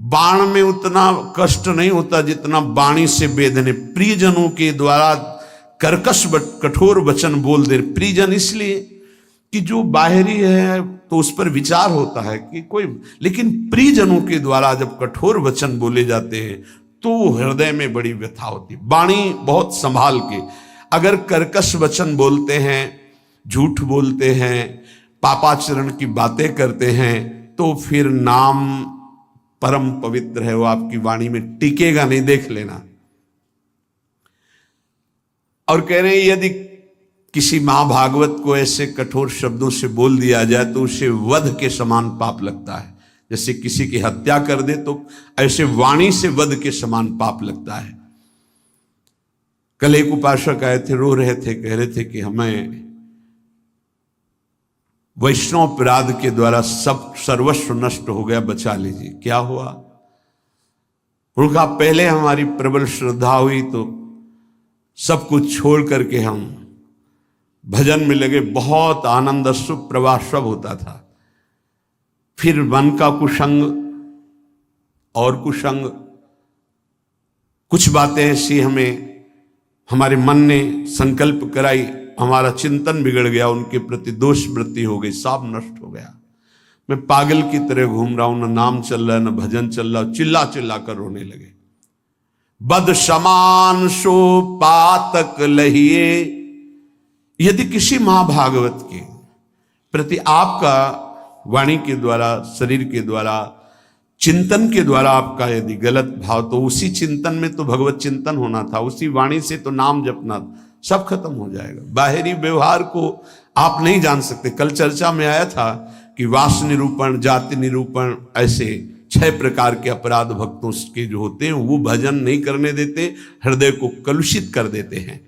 बाण में उतना कष्ट नहीं होता जितना वाणी से वेदने। प्रियजनों के द्वारा कर्कश कठोर वचन बोल दे। प्रियजन इसलिए कि जो बाहरी है तो उस पर विचार होता है कि कोई, लेकिन प्रियजनों के द्वारा जब कठोर वचन बोले जाते हैं तो हृदय में बड़ी व्यथा होती है। वाणी बहुत संभाल के, अगर कर्कश वचन बोलते हैं, झूठ बोलते हैं, पापाचरण की बातें करते हैं, तो फिर नाम परम पवित्र है, वो आपकी वाणी में टिकेगा नहीं, देख लेना। और कह रहे हैं यदि किसी महाभागवत को ऐसे कठोर शब्दों से बोल दिया जाए तो उसे वध के समान पाप लगता है। जैसे किसी की हत्या कर दे तो ऐसे वाणी से वध के समान पाप लगता है। कल एक उपासक आए थे, रो रहे थे, कह रहे थे कि हमें वैष्णव अपराध के द्वारा सब सर्वस्व नष्ट हो गया, बचा लीजिए। क्या हुआ? उनका पहले हमारी प्रबल श्रद्धा हुई तो सब कुछ छोड़ करके हम भजन में लगे, बहुत आनंद अश्रु प्रवाह सब होता था। फिर मन का कुसंग और कुसंग, कुछ बातें ऐसी हमारे मन ने संकल्प कराई, हमारा चिंतन बिगड़ गया, उनके प्रति दोष वृत्ति हो गई, सब नष्ट हो गया। मैं पागल की तरह घूम रहा हूं, न नाम चल रहा है न भजन चल रहा, चिल्ला चिल्ला कर रोने लगे। बद समान सो पातक लहिए। यदि किसी महाभागवत के प्रति आपका वाणी के द्वारा, शरीर के द्वारा, चिंतन के द्वारा आपका यदि गलत भाव, तो उसी चिंतन में तो भगवत चिंतन होना था, उसी वाणी से तो नाम जपना, सब खत्म हो जाएगा। बाहरी व्यवहार को आप नहीं जान सकते। कल चर्चा में आया था कि वास निरूपण, जाति निरूपण, ऐसे 6 प्रकार के अपराध भक्तों के जो होते हैं वो भजन नहीं करने देते, हृदय को कलुषित कर देते हैं।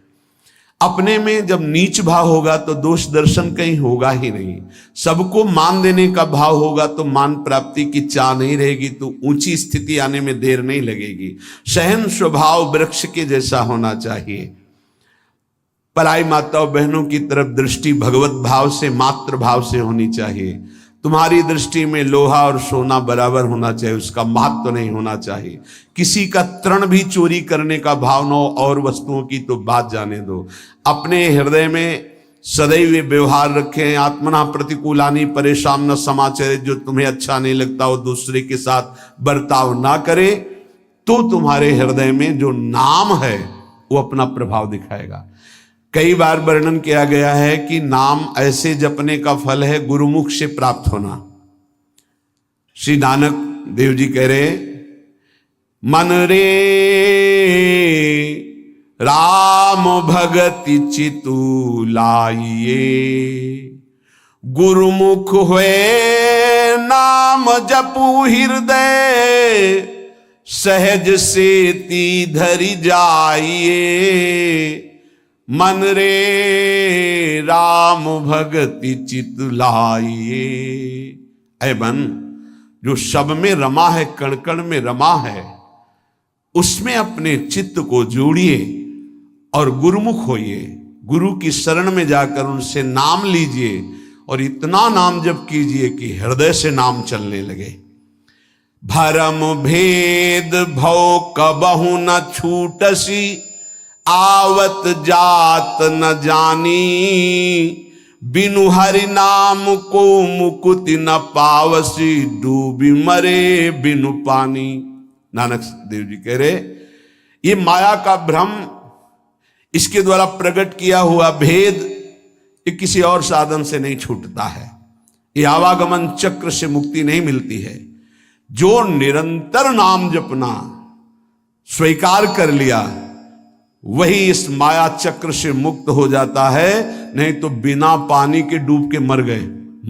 अपने में जब नीच भाव होगा तो दोष दर्शन कहीं होगा ही नहीं। सबको मान देने का भाव होगा तो मान प्राप्ति की चाह नहीं रहेगी, तो ऊंची स्थिति आने में देर नहीं लगेगी। सहन स्वभाव वृक्ष के जैसा होना चाहिए। पराई माताओं बहनों की तरफ दृष्टि भगवत भाव से, मातृ भाव से होनी चाहिए। तुम्हारी दृष्टि में लोहा और सोना बराबर होना चाहिए, उसका महत्व नहीं होना चाहिए। किसी का तृण भी चोरी करने का भाव न हो, और वस्तुओं की तो बात जाने दो। अपने हृदय में सदैव व्यवहार रखें। आत्मना प्रतिकूलानी परेशान न समाचरे। जो तुम्हें अच्छा नहीं लगता वो दूसरे के साथ बर्ताव ना करे, तो तुम्हारे हृदय में जो नाम है वो अपना प्रभाव दिखाएगा। कई बार वर्णन किया गया है कि नाम ऐसे जपने का फल है गुरुमुख से प्राप्त होना। श्री नानक देव जी कह रहे, मन रे राम भगति चितु लाइए, गुरुमुख हुए नाम जपू हृदय, सहज से ती धरि जाइए। मन रे राम भगति चित लाइए। ऐ मन, जो सब में रमा है, कण कण में रमा है, उसमें अपने चित्त को जोड़िए और गुरुमुख होइए। गुरु की शरण में जाकर उनसे नाम लीजिए और इतना नाम जप कीजिए कि हृदय से नाम चलने लगे। भरम भेद भव कबहु न छूटसी, आवत जात न जानी, बिनु हरि नाम को मुकुति न पावसी, डूबी मरे बिनु पानी। नानक देव जी कह रहे, ये माया का भ्रम, इसके द्वारा प्रकट किया हुआ भेद, ये किसी और साधन से नहीं छूटता है। ये आवागमन चक्र से मुक्ति नहीं मिलती है। जो निरंतर नाम जपना स्वीकार कर लिया, वही इस माया चक्र से मुक्त हो जाता है। नहीं तो बिना पानी के डूब के मर गए।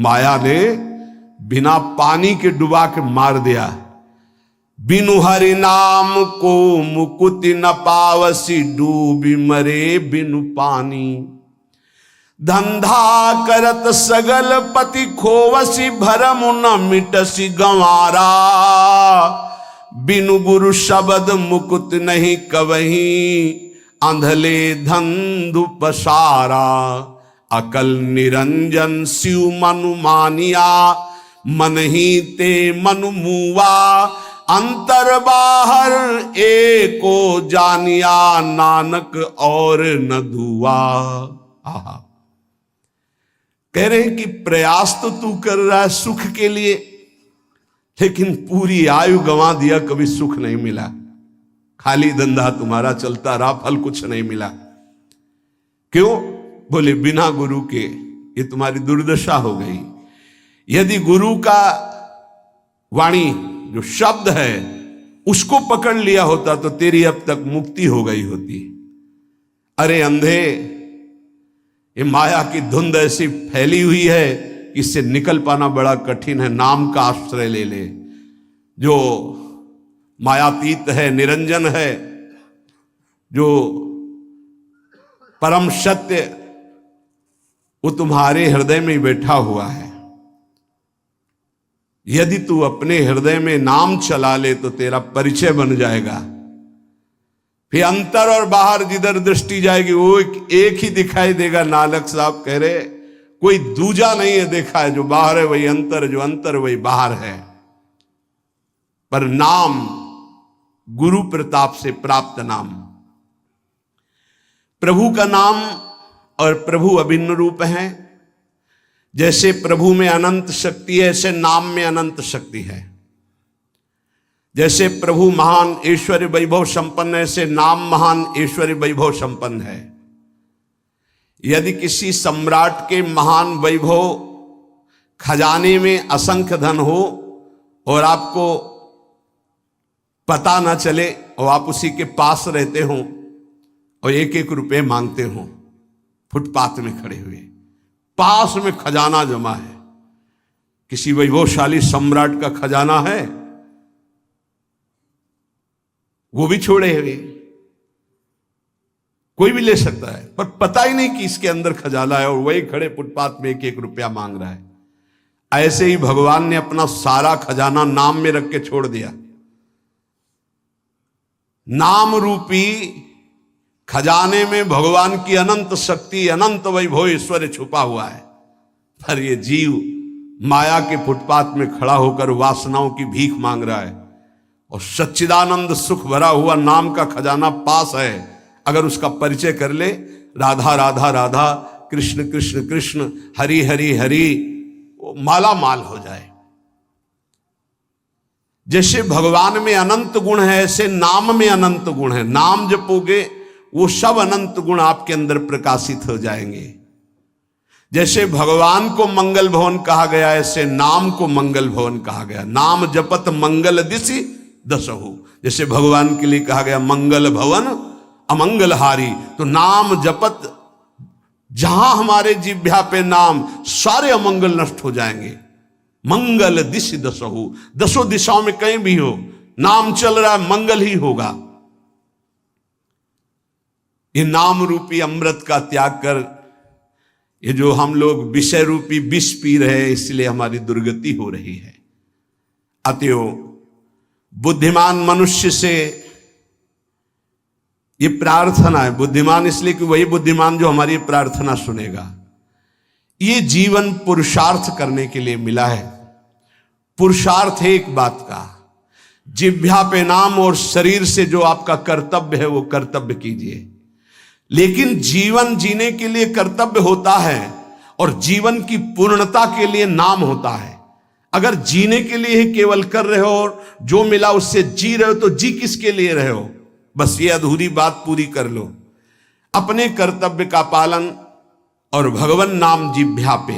माया ने बिना पानी के डुबा के मार दिया। बिनु हरि नाम को मुकुति न पावसी, डूबी मरे बिनु पानी। धंधा करत सगल पति खोवसी, भरम न मिटसी गंवारा, बिनु गुरु शब्द मुकुत नहीं कवहीं, अंधले धंधु पसारा। अकल निरंजन शिव मनु मानिया, मन ही ते मनु मुआ, अंतर बाहर एको जानिया, नानक और न दुआ। आहा, कह रहे हैं कि प्रयास तो तू कर रहा है सुख के लिए, लेकिन पूरी आयु गंवा दिया, कभी सुख नहीं मिला। खाली धंधा तुम्हारा चलता रहा, फल कुछ नहीं मिला। क्यों? बोले बिना गुरु के ये तुम्हारी दुर्दशा हो गई। यदि गुरु का वाणी जो शब्द है उसको पकड़ लिया होता तो तेरी अब तक मुक्ति हो गई होती। अरे अंधे, ये माया की धुंध ऐसी फैली हुई है कि इससे निकल पाना बड़ा कठिन है। नाम का आश्रय ले ले, जो मायातीत है, निरंजन है, जो परम सत्य, वो तुम्हारे हृदय में बैठा हुआ है। यदि तू अपने हृदय में नाम चला ले तो तेरा परिचय बन जाएगा। फिर अंतर और बाहर जिधर दृष्टि जाएगी वो एक ही दिखाई देगा। नानक साहब कह रहे कोई दूजा नहीं है देखा है, जो बाहर है वही अंतर, जो अंतर वही बाहर है। पर नाम गुरु प्रताप से प्राप्त नाम, प्रभु का नाम और प्रभु अभिन्न रूप है। जैसे प्रभु में अनंत शक्ति है, ऐसे नाम में अनंत शक्ति है। जैसे प्रभु महान ऐश्वर्य वैभव संपन्न है, ऐसे नाम महान ऐश्वर्य वैभव संपन्न है। यदि किसी सम्राट के महान वैभव खजाने में असंख्य धन हो और आपको पता ना चले और आप उसी के पास रहते हो और एक एक रुपए मांगते हो, फुटपाथ में खड़े हुए, पास में खजाना जमा है, किसी वैभवशाली सम्राट का खजाना है, वो भी छोड़े हुए, कोई भी ले सकता है, पर पता ही नहीं कि इसके अंदर खजाना है और वही खड़े फुटपाथ में एक एक रुपया मांग रहा है। ऐसे ही भगवान ने अपना सारा खजाना नाम में रख के छोड़ दिया। नाम रूपी खजाने में भगवान की अनंत शक्ति, अनंत वैभव ऐश्वर्य छुपा हुआ है। पर ये जीव माया के फुटपाथ में खड़ा होकर वासनाओं की भीख मांग रहा है और सच्चिदानंद सुख भरा हुआ नाम का खजाना पास है। अगर उसका परिचय कर ले, राधा राधा राधा, कृष्ण कृष्ण कृष्ण, हरि हरि हरि, वो माला माल हो जाए। जैसे भगवान में अनंत गुण है, ऐसे नाम में अनंत गुण है। नाम जपोगे वो सब अनंत गुण आपके अंदर प्रकाशित हो जाएंगे। जैसे भगवान को मंगल भवन कहा गया, ऐसे नाम को मंगल भवन कहा गया। नाम जपत मंगल दिशि दसहु, जैसे भगवान के लिए कहा गया मंगल भवन अमंगल हारी। तो नाम जपत, जहां हमारे जिह्वा पे नाम, सारे अमंगल नष्ट हो जाएंगे। मंगल दिशि दसहु, दसों दिशाओं में कहीं भी हो, नाम चल रहा है, मंगल ही होगा। ये नाम रूपी अमृत का त्याग कर, ये जो हम लोग विषय रूपी विष पी रहे हैं, इसलिए हमारी दुर्गति हो रही है। अतएव बुद्धिमान मनुष्य से ये प्रार्थना है, बुद्धिमान इसलिए कि वही बुद्धिमान जो हमारी प्रार्थना सुनेगा। ये जीवन पुरुषार्थ करने के लिए मिला है। पुरुषार्थ है एक बात का, जिह्वा पे नाम और शरीर से जो आपका कर्तव्य है वो कर्तव्य कीजिए। लेकिन जीवन जीने के लिए कर्तव्य होता है और जीवन की पूर्णता के लिए नाम होता है। अगर जीने के लिए ही केवल कर रहे हो और जो मिला उससे जी रहे हो, तो जी किसके लिए रहे हो? बस ये अधूरी बात पूरी कर लो। अपने कर्तव्य का पालन और भगवान नाम जिह्वा पे